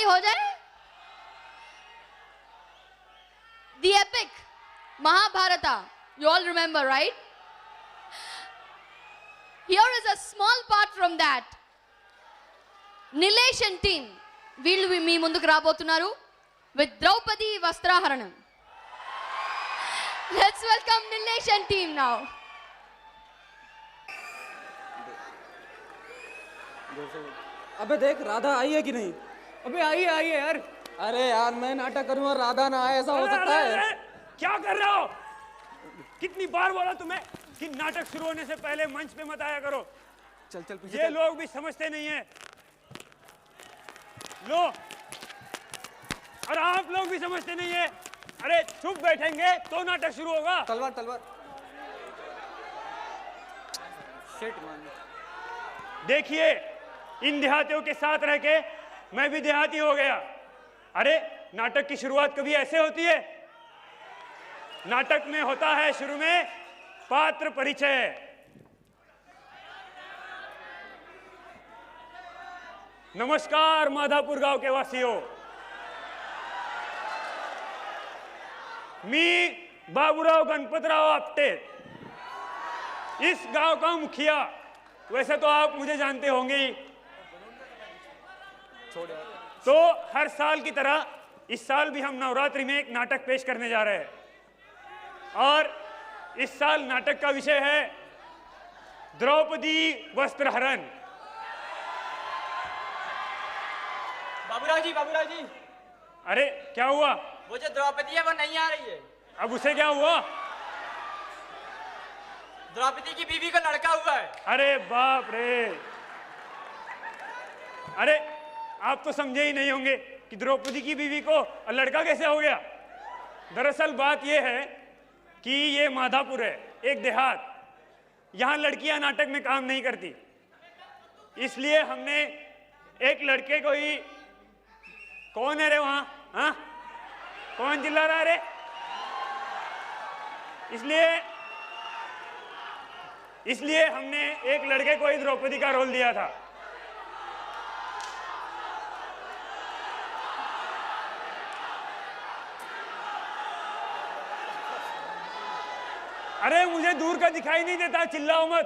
हो जाए? The epic Mahabharata, you all remember, right? Here is a small part from that. Nilesh and team వీళ్ళు మీ ముందుకు రాబోతున్నారు with Draupadi Vastraharanam. Let's welcome Nilesh and team now. अबे देख राधा आई है कि नहीं? अबे आई है यार। अरे यार मैं नाटक करूँ और राधा ना आए, ऐसा हो सकता है? क्या कर रहे हो? कितनी बार बोला तुम्हें कि नाटक शुरू होने से पहले मंच पे मत आया करो। चल चल पीछे ये चल। लोग भी समझते नहीं है। लो, और आप लोग भी समझते नहीं है। अरे चुप बैठेंगे तो नाटक शुरू होगा। तलवार तलवार। शिट मान। देखिए, इन देहातियों के साथ रह के मैं भी देहाती हो गया। अरे नाटक की शुरुआत कभी ऐसे होती है? नाटक में होता है शुरू में पात्र परिचय। नमस्कार माधापुर गांव के वासियों, मी बाबूराव गणपतराव आपटे, इस गांव का मुखिया। वैसे तो आप मुझे जानते होंगे ही। तो हर साल की तरह इस साल भी हम नवरात्रि में एक नाटक पेश करने जा रहे हैं और इस साल नाटक का विषय है द्रौपदी वस्त्रहरण। बाबूराव जी। अरे क्या हुआ? वो जो द्रौपदी है वो नहीं आ रही है। अब उसे क्या हुआ? द्रौपदी की बीवी को लड़का हुआ है। अरे बाप रे! अरे आप तो समझे ही नहीं होंगे कि द्रौपदी की बीवी को लड़का कैसे हो गया। दरअसल बात यह है कि ये माधापुर है, एक देहात। यहाँ लड़कियां नाटक में काम नहीं करती, इसलिए हमने एक लड़के को ही। कौन है रे वहां? हाँ, कौन चिल्ला रहा है रे? इसलिए हमने एक लड़के को ही द्रौपदी का रोल दिया था। अरे मुझे दूर का दिखाई नहीं देता, चिल्लाओ मत।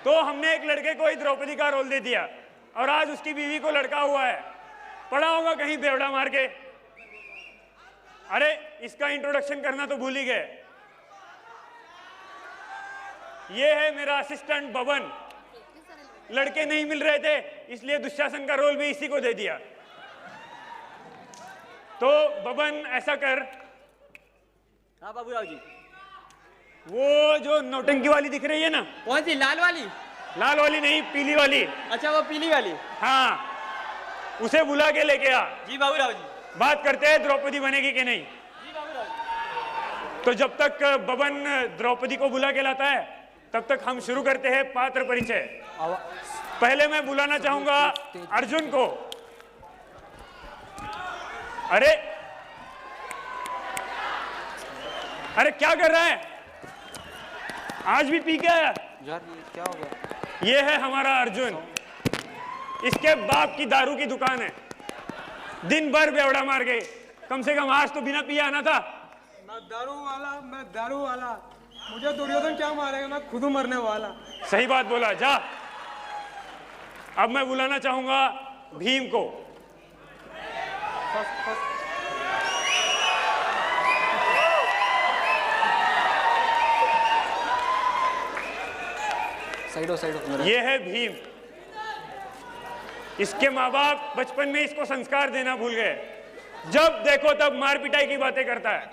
तो हमने एक लड़के को ही द्रौपदी का रोल दे दिया और आज उसकी बीवी को लड़का हुआ है। पड़ा होगा कहीं बेवड़ा मार के। अरे इसका इंट्रोडक्शन करना तो भूल ही गए। ये है मेरा असिस्टेंट बबन। लड़के नहीं मिल रहे थे इसलिए दुशासन का रोल भी इसी को दे दिया। तो बबन ऐसा कर। हाँ बाबूराव जी। वो जो नौटंकी वाली दिख रही है ना? कौन सी? लाल वाली? लाल वाली नहीं, पीली वाली। अच्छा वो पीली वाली। हाँ, उसे बुला के लेके आ। जी बाबूराव जी। बात करते हैं द्रौपदी बनेगी कि नहीं। जी बाबूराव जी। तो जब तक बबन द्रौपदी को बुला के लाता है तब तक हम शुरू करते हैं पात्र परिचय। पहले मैं बुलाना चाहूंगा अर्जुन को। अरे अरे क्या कर रहा है? आज भी पी के आया? यार ये क्या हो गया? ये है हमारा अर्जुन। इसके बाप की दारू की दुकान है। दिन भर बेवड़ा मार गए। कम से कम आज तो बिना पिए आना था। मैं दारू वाला। मुझे दुर्योधन क्या मारेगा? मैं खुद मरने वाला। सही बात बोला, जा। अब मैं बुलाना चाहूंगा भीम को। साइडो ये है भीम। इसके माँ बाप बचपन में इसको संस्कार देना भूल गए। जब देखो तब मार पिटाई की बातें करता है।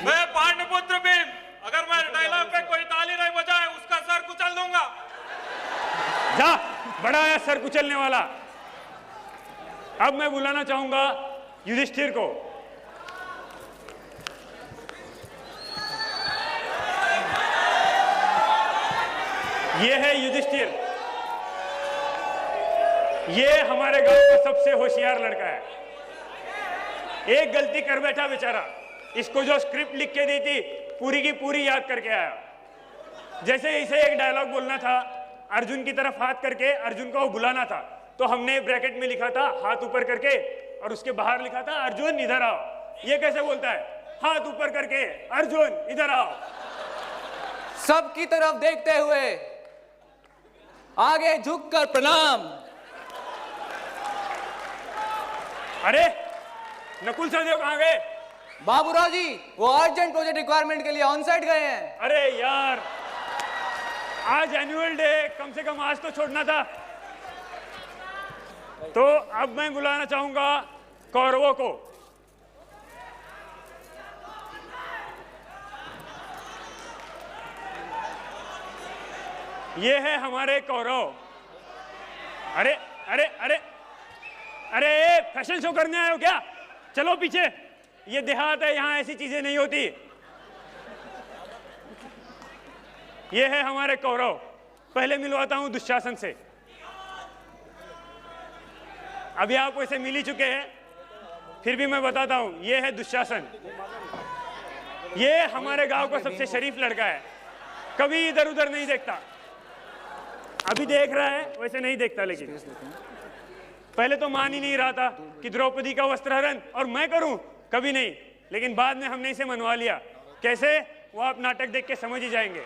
मैं पांडुपुत्र भीम, अगर मैं डायलॉग पे कोई ताली नहीं बजाए उसका सर कुचल दूंगा। जा, बड़ा है सर कुचलने वाला। अब मैं बुलाना चाहूंगा युधिष्ठिर को। ये है युधिष्ठिर। ये हमारे गांव का सबसे होशियार लड़का है। एक गलती कर बैठा बेचारा। इसको जो स्क्रिप्ट लिख के दी थी पूरी की पूरी याद करके आया। जैसे इसे एक डायलॉग बोलना था अर्जुन की तरफ हाथ करके अर्जुन को बुलाना था, तो हमने ब्रैकेट में लिखा था हाथ ऊपर करके, और उसके बाहर लिखा था अर्जुन इधर आओ। ये कैसे बोलता है? हाथ ऊपर करके अर्जुन इधर आओ। सबकी तरफ देखते हुए आगे झुककर प्रणाम। अरे नकुल सहदेव कहाँ गए? बाबूराव जी वो अर्जेंट प्रोजेक्ट रिक्वायरमेंट के लिए ऑन साइट गए हैं। अरे यार, आज एनुअल डे, कम से कम आज तो छोड़ना था। तो अब मैं बुलाना चाहूंगा कौरवों को। ये है हमारे कौरव। अरे अरे अरे अरे फैशन शो करने आए हो क्या? चलो पीछे, ये देहात है, यहां ऐसी चीजें नहीं होती। ये है हमारे कौरव। पहले मिलवाता हूं दुशासन से। अभी आप वैसे मिल ही चुके हैं, फिर भी मैं बताता हूं, ये है दुशासन। ये हमारे गांव का सबसे शरीफ लड़का है, कभी इधर उधर नहीं देखता। अभी देख रहा है, वैसे नहीं देखता, लेकिन पहले तो मान ही नहीं रहा था कि द्रौपदी का वस्त्रहरण और मैं करूं, कभी नहीं। लेकिन बाद में हमने इसे मनवा लिया। कैसे? वो आप नाटक देख के समझ ही जाएंगे।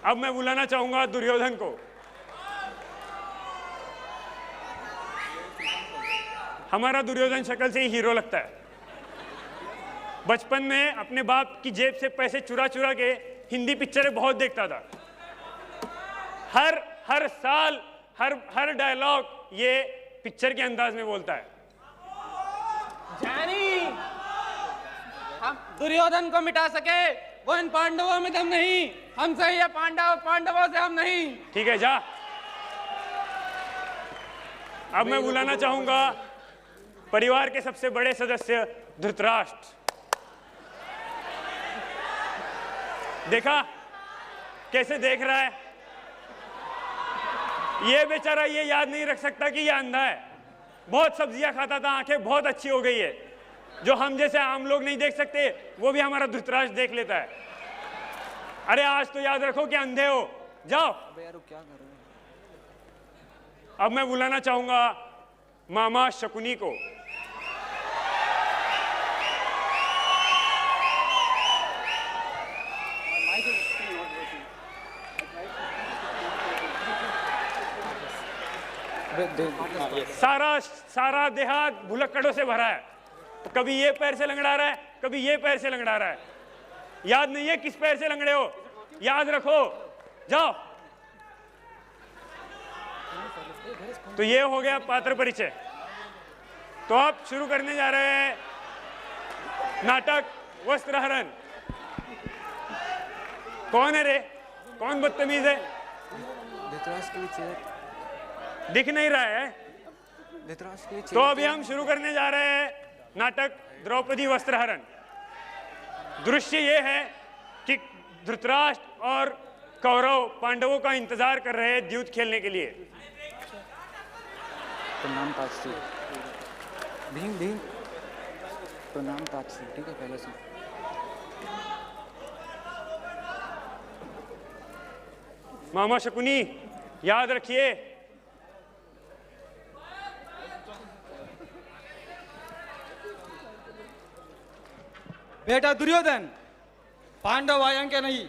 अब मैं बुलाना चाहूंगा दुर्योधन को। हमारा दुर्योधन शक्ल से ही हीरो लगता है। बचपन में अपने बाप की जेब से पैसे चुरा चुरा के हिंदी पिक्चरें बहुत देखता था। हर साल हर डायलॉग ये पिक्चर के अंदाज में बोलता है। जानी हम दुर्योधन को मिटा सके वो इन पांडवों में दम नहीं, हमसे ये पांडवों से हम नहीं। ठीक है, जा। अब मैं बुलाना चाहूंगा परिवार के सबसे बड़े सदस्य धृतराष्ट्र। देखा कैसे देख रहा है? ये बेचारा ये याद नहीं रख सकता कि ये अंधा है। बहुत सब्जियां खाता था, आंखें बहुत अच्छी हो गई है। जो हम जैसे आम लोग नहीं देख सकते, वो भी हमारा धृतराष्ट्र देख लेता है। अरे आज तो याद रखो कि अंधे हो, जाओ। अब मैं बुलाना चाहूंगा मामा शकुनी को। सारा देहात भुलक्कड़ों से भरा है। कभी ये पैर से लंगड़ा रहा है, कभी ये पैर से लंगड़ा रहा है। याद नहीं है किस पैर से लंगड़े हो, याद रखो, जाओ। तो ये हो गया पात्र परिचय। तो आप शुरू करने जा रहे हैं नाटक वस्त्रहरण। कौन है रे? कौन बदतमीज है? दिख नहीं रहा है। तो अभी हम शुरू करने जा रहे हैं नाटक द्रौपदी वस्त्रहरण। दृश्य ये है कि धृतराष्ट्र और कौरव पांडवों का इंतजार कर रहे हैं द्यूत खेलने के लिए। प्रणाम ताजश्री। भीम प्रणाम ताजश्री। ठीक है, पहले से मामा शकुनी याद रखिए, बेटा दुर्योधन, पांडव आएंगे नहीं,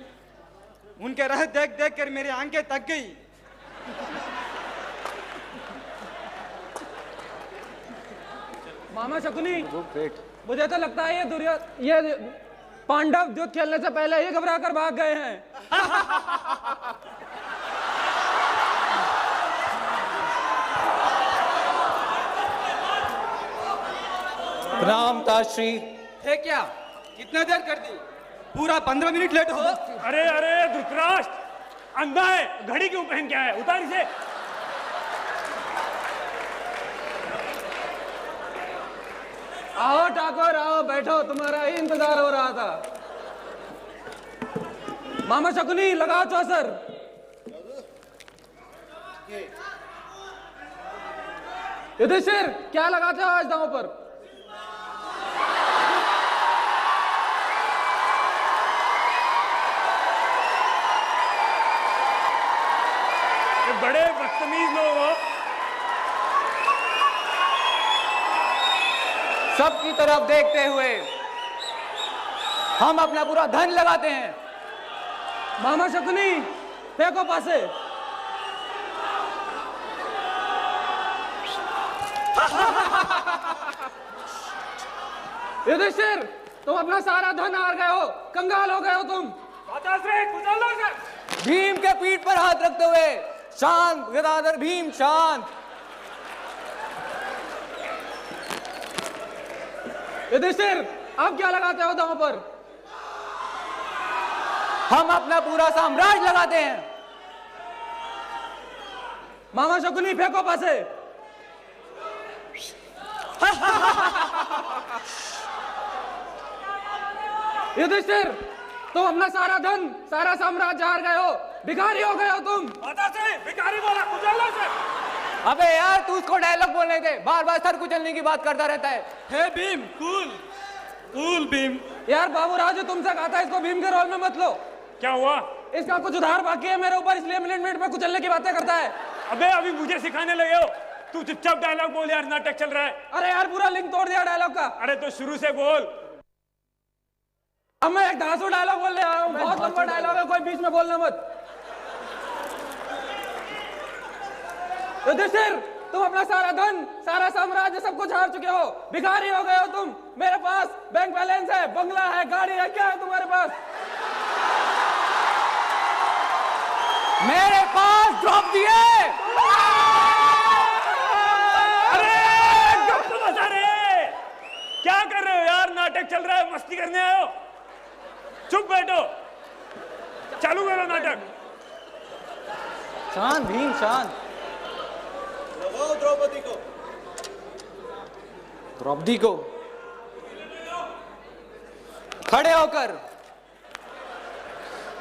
उनके रह देख देख कर मेरी आंखें तक गई। मामा शकुनी, मुझे तो लगता है ये पांडव युद्ध खेलने से पहले ही घबरा कर भाग गए हैं। प्रणाम ताजश्री। है क्या? कितना देर कर दी? पूरा 15 मिनट लेट हो। अरे अरे धृतराष्ट्र अंधा है, घड़ी क्यों पहन के आया? उतार इसे। आओ ठाकुर आओ, बैठो, तुम्हारा ही इंतजार हो रहा था। मामा शकुनी लगाओ चौसर। युधिष्ठिर क्या लगाते हो आज दांव पर? ये बड़े बदतमीज लोग हो। सबकी तरफ देखते हुए हम अपना पूरा धन लगाते हैं। मामा शकुनी फेंको पासे। युधिष्ठिर तुम अपना सारा धन हार गए हो, कंगाल हो गए हो तुम। भीम के पीठ पर हाथ रखते हुए शांत गदाधर भीम शांत। युधिष्ठिर आप क्या लगाते हो दांव पर? हम अपना पूरा साम्राज्य लगाते हैं। मामा शकुनी फेंको पासे। युधिष्ठिर तुम अपना सारा धन सारा साम्राज्य हार गए हो, भिखारी हो गए हो तुम। भिखारी बोला कुचलने से। अबे यार तू उसको डायलॉग बोलने दे, बार बार सर कुचलने की बात करता रहता है। हे भीम कूल कूल भीम। यार बाबू राजू तुमसे कहा था इसको भीम के रोल में मत लो। क्या हुआ? इसका कुछ उधार बाकी है मेरे ऊपर, इसलिए मिनट मिनट में कुचलने की बातें करता है। अबे अभी मुझे सिखाने लगे हो? तू चुपचाप डायलॉग बोल यार, नाटक चल रहा है। अरे यार पूरा लिंक तोड़ दिया डायलॉग का। अरे तो शुरू से बोल। अब मैं एक धांसू डायलॉग बोल रहा हूँ, बहुत लंबा डायलॉग है, कोई बीच में बोलना मत। युधिष्ठिर तुम अपना सारा धन सारा साम्राज्य सब कुछ हार चुके हो, भिखारी हो गए हो तुम। मेरे पास बैंक बैलेंस है, बंगला है, गाड़ी है, क्या है तुम्हारे पास? मेरे पास द्रौपदी है। अरे गप तो बता रहे, क्या कर रहे हो यार? नाटक चल रहा है, मस्ती करने आए हो? चुप बैठो, चालू करो नाटक। शांत भीम शांत। द्रौपदी को खड़े होकर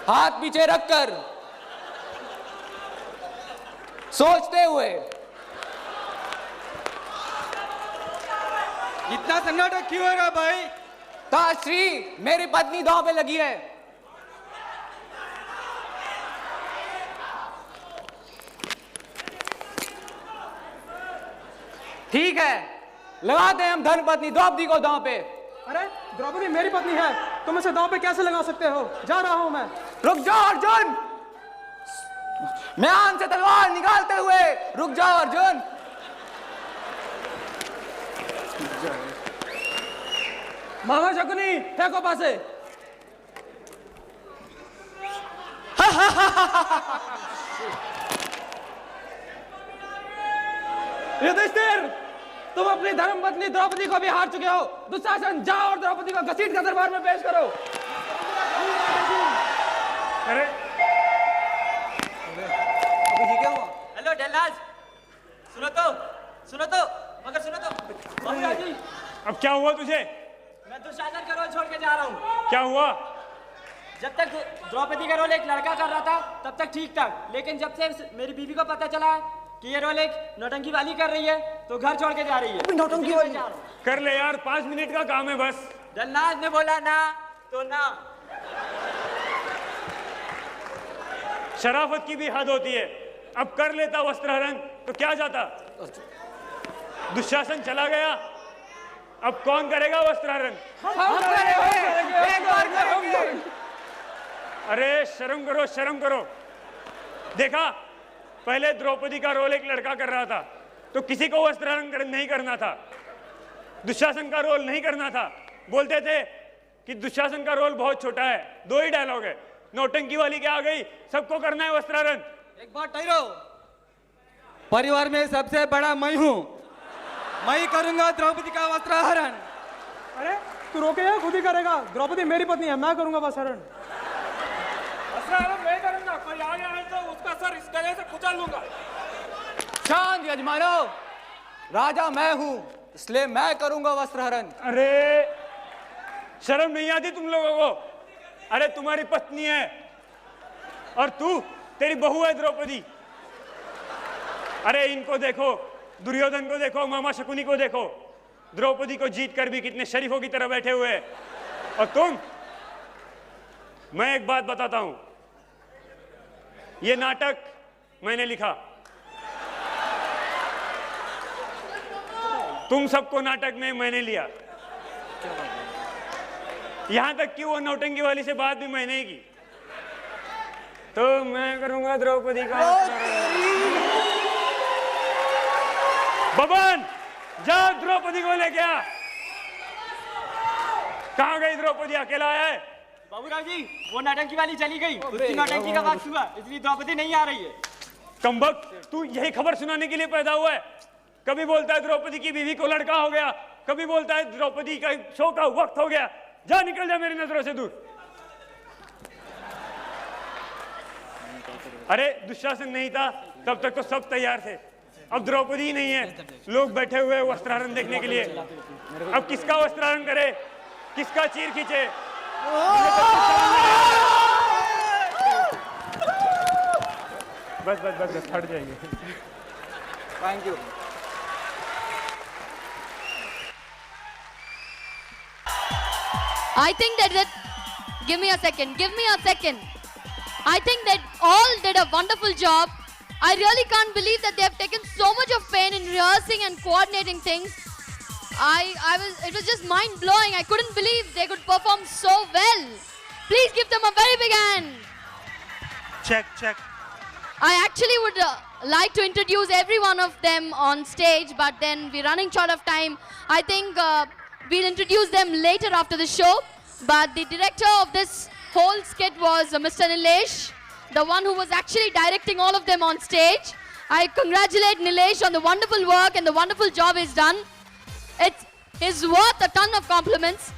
हाथ पीछे रखकर सोचते हुए इतना सन्नाटा क्यों है भाई? ताश्री मेरी पत्नी दांव पे लगी है। ठीक है, लगाते हैं हम धर्मपत्नी द्रौपदी को दांव पे। अरे द्रौपदी मेरी पत्नी है, तुम इसे दांव पे कैसे लगा सकते हो? जा रहा हूं मैं। रुक जाओ अर्जुन, म्यान से तलवार निकालते हुए रुक जाओ अर्जुन। मामा शकुनी फेंको पासे। युधिष्ठिर तुम अपनी धर्मपत्नी द्रौपदी को भी हार चुके हो। दुशासन जाओ और द्रौपदी को घसीट कर दरबार में पेश करो। अरे क्या हुआ? हेलो डल्लाज, सुनो तो मगर सुनो तो। बाबूराव जी अब क्या हुआ तुझे? मैं दुशासन का रोल छोड़ के जा रहा हूँ। क्या हुआ? जब तक द्रौपदी का रोल एक लड़का कर रहा था तब तक ठीक था, लेकिन जब से मेरी बीवी को पता चला कि ये रोल एक नौटंकी वाली कर रही है तो घर छोड़ के जा रही है। नौटंकी वाली कर ले यार, 5 मिनट का काम है बस। डल्लाज ने बोला ना तो ना। शराफत की भी हद होती है। अब कर लेता वस्त्रहरण तो क्या जाता? दुशासन चला गया, अब कौन करेगा वस्त्रहरण? हम करेंगे, एक बार करेंगे। अरे शर्म करो, शर्म करो। देखा, पहले द्रौपदी का रोल एक लड़का कर रहा था तो किसी को वस्त्रहरण नहीं करना था, दुशासन का रोल नहीं करना था। बोलते थे कि दुशासन का रोल बहुत छोटा है। 2 ही डायलॉग है, नौटंकी वाली क्या आ गई, सबको करना है वस्त्रहरण। एक बात ठहरो, परिवार में सबसे बड़ा मैं हूँ, मैं ही करूंगा द्रौपदी का वस्त्रहरण। अरे तू रोकेगा, खुद ही करेगा। द्रौपदी मेरी पत्नी है, मैं करूंगा वस्त्रहरण। वस्त्रहरण मैं करूंगा, कोई आ गया है तो उसका सर इस गले से कुचल लूंगा। शांत यजमानो, राजा मैं हूं इसलिए मैं करूंगा वस्त्रहरण। अरे शर्म नहीं आती तुम लोगों को? अरे तुम्हारी पत्नी है और तू, तेरी बहू है द्रौपदी। अरे इनको देखो, दुर्योधन को देखो, मामा शकुनी को देखो, द्रौपदी को जीत कर भी कितने शरीफों की तरह बैठे हुए हैं। और तुम, मैं एक बात बताता हूं, ये नाटक मैंने लिखा। तुम सबको नाटक में मैंने लिया। यहां तक कि वो नौटंकी वाली से बात भी मैंने ही की। तो मैं करूंगा द्रौपदी का बबन, जा द्रौपदी को लेके आ। कहां गई द्रौपदी? अकेला आया है? बाबूराव जी, वो नौटंकी वाली चली गई, उसकी नौटंकी का वक्त हुआ, इसलिए द्रौपदी नहीं आ रही है। कमबख्त, तू यही खबर सुनाने के लिए पैदा हुआ है? कभी बोलता है द्रौपदी की बीवी को लड़का हो गया, कभी बोलता है द्रौपदी का शो का वक्त हो गया। जा, निकल जा मेरी नजरों से दूर। अरे दुशासन नहीं था तब तक तो सब तैयार थे, अब द्रौपदी नहीं है, लोग बैठे हुए वस्त्रारण देखने के लिए। अब किसका वस्त्रारण करे, किसका चीर खींचे? बस बस बस बस, हट जाइए। Thank you. I think that give me a second. I think that all did a wonderful job. I really can't believe that they have taken so much of pain in rehearsing and coordinating things. It was just mind blowing. I couldn't believe they could perform so well. Please give them a very big hand. Check. I actually would like to introduce every one of them on stage, but then we're running short of time. I think we'll introduce them later after the show. But the director of this whole skit was Mr. Nilesh, the one who was actually directing all of them on stage. I congratulate Nilesh on the wonderful work and the wonderful job he's done. It's worth a ton of compliments.